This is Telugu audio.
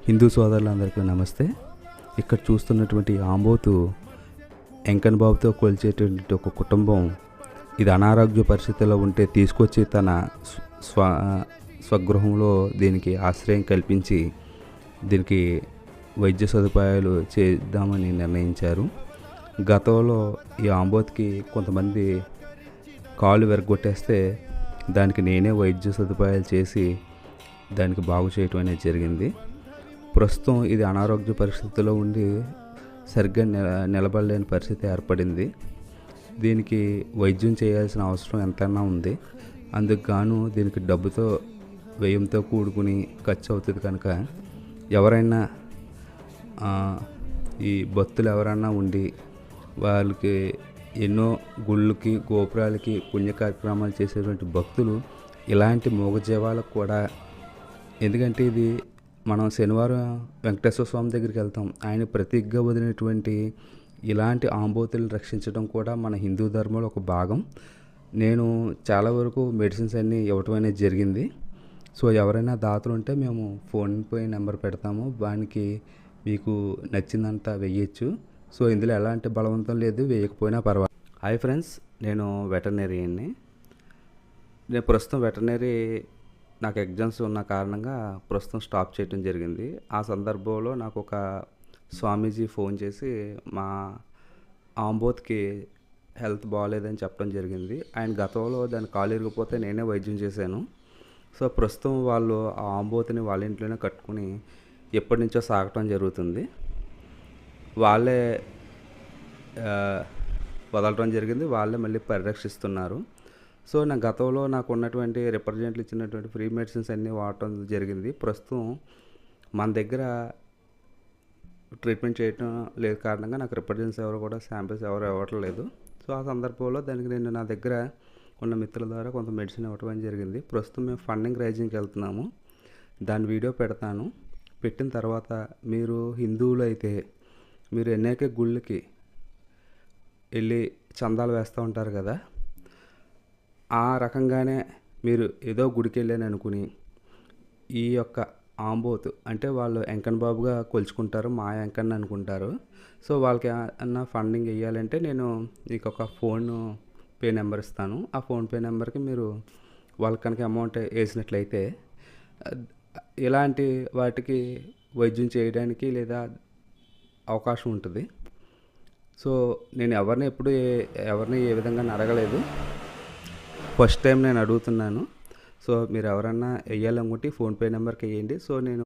హిందూ సోదరులందరికీ నమస్తే. ఇక్కడ చూస్తున్నటువంటి ఆంబోతు వెంకన్న బాబుతో కొలిచేటువంటి ఒక కుటుంబం ఇది అనారోగ్య పరిస్థితుల్లో ఉంటే తీసుకొచ్చి తన స్వగృహంలో దీనికి ఆశ్రయం కల్పించి దీనికి వైద్య సదుపాయాలు చేద్దామని నిర్ణయించారు. గతంలో ఈ ఆంబోతుకి కొంతమంది కాళ్ళు విరగొట్టేస్తే దానికి నేనే వైద్య సదుపాయాలు చేసి దానికి బాగు చేయటం అనేది జరిగింది. ప్రస్తుతం ఇది అనారోగ్య పరిస్థితుల్లో ఉండి సరిగ్గా నిలబడలేని పరిస్థితి ఏర్పడింది. దీనికి వైద్యం చేయాల్సిన అవసరం ఎంతైనా ఉంది. అందుకు గాను దీనికి డబ్బుతో వ్యయంతో కూడుకుని ఖర్చు అవుతుంది. కనుక ఎవరైనా ఈ భక్తులు ఎవరైనా ఉండి వాళ్ళకి ఎన్నో గుళ్ళకి గోపురాలకి పుణ్య కార్యక్రమాలు చేసేటువంటి భక్తులు ఇలాంటి మూగజీవాలకు కూడా, ఎందుకంటే ఇది మనం శనివారం వెంకటేశ్వర స్వామి దగ్గరికి వెళ్తాం, ఆయన ప్రతిజ్ఞ వదిలినటువంటి ఇలాంటి ఆంబోతులను రక్షించడం కూడా మన హిందూ ధర్మంలో ఒక భాగం. నేను చాలా వరకు మెడిసిన్స్ అన్నీ ఇవ్వటం అనేది జరిగింది. సో ఎవరైనా దాతలు ఉంటే మేము ఫోన్పే నెంబర్ పెడతాము, దానికి మీకు నచ్చిందంతా వెయ్యొచ్చు. సో ఇందులో ఎలాంటి బలవంతం లేదు, వేయకపోయినా పర్వాలేదు. హాయ్ ఫ్రెండ్స్, నేను వెటర్నరీని. నేను ప్రస్తుతం వెటర్నరీ నాకు ఎగ్జామ్స్ ఉన్న కారణంగా ప్రస్తుతం స్టాప్ చేయడం జరిగింది. ఆ సందర్భంలో నాకు ఒక స్వామీజీ ఫోన్ చేసి మా ఆంబోత్కి హెల్త్ బాగాలేదని చెప్పడం జరిగింది. ఆయన గతంలో దాన్ని కాలు ఇరిగిపోతే నేనే వైద్యం చేశాను. సో ప్రస్తుతం వాళ్ళు ఆ ఆంబోతుని వాళ్ళ ఇంట్లోనే కట్టుకుని ఎప్పటి నుంచో సాగటం జరుగుతుంది. వాళ్ళే వదలటం జరిగింది, వాళ్ళే మళ్ళీ పరిరక్షిస్తున్నారు. సో నా గతంలో నాకు ఉన్నటువంటి రిప్రజెంట్లు ఇచ్చినటువంటి ఫ్రీ మెడిసిన్స్ అన్నీ వాడటం జరిగింది. ప్రస్తుతం మన దగ్గర ట్రీట్మెంట్ చేయటం లేదు కారణంగా నాకు రిప్రజెంట్స్ ఎవరు కూడా శాంపిల్స్ ఎవరు ఇవ్వట్లేదు. సో ఆ సందర్భంలో దానికి నేను నా దగ్గర ఉన్న మిత్రుల ద్వారా కొంత మెడిసిన్ ఇవ్వటం జరిగింది. ప్రస్తుతం మేము ఫండింగ్ రైజింగ్కి వెళ్తున్నాము. దాని వీడియో పెడతాను. పెట్టిన తర్వాత మీరు హిందువులు అయితే మీరు అనేక గుళ్ళకి వెళ్ళి చందాలు వేస్తూ ఉంటారు కదా, ఆ రకంగానే మీరు ఏదో గుడికి వెళ్ళని అనుకుని ఈ యొక్క ఆంబోతు అంటే వాళ్ళు వెంకన్న బాబుగా కొలుచుకుంటారు, మా వెంకన్న అనుకుంటారు. సో వాళ్ళకి ఏమన్నా ఫండింగ్ వేయాలంటే నేను మీకు ఒక ఫోన్పే నెంబర్ ఇస్తాను. ఆ ఫోన్పే నెంబర్కి మీరు వాళ్ళకి కనుక అమౌంట్ వేసినట్లయితే ఇలాంటి వాటికి వైద్యం చేయడానికి లేదా అవకాశం ఉంటుంది. సో నేను ఎవరిని ఏ విధంగా అడగలేదు, ఫస్ట్ టైం నేను అడుగుతున్నాను. సో మీరు ఎవరన్నా వేయాలనుకుంటే ఫోన్పే నెంబర్కి వేయండి. సో నేను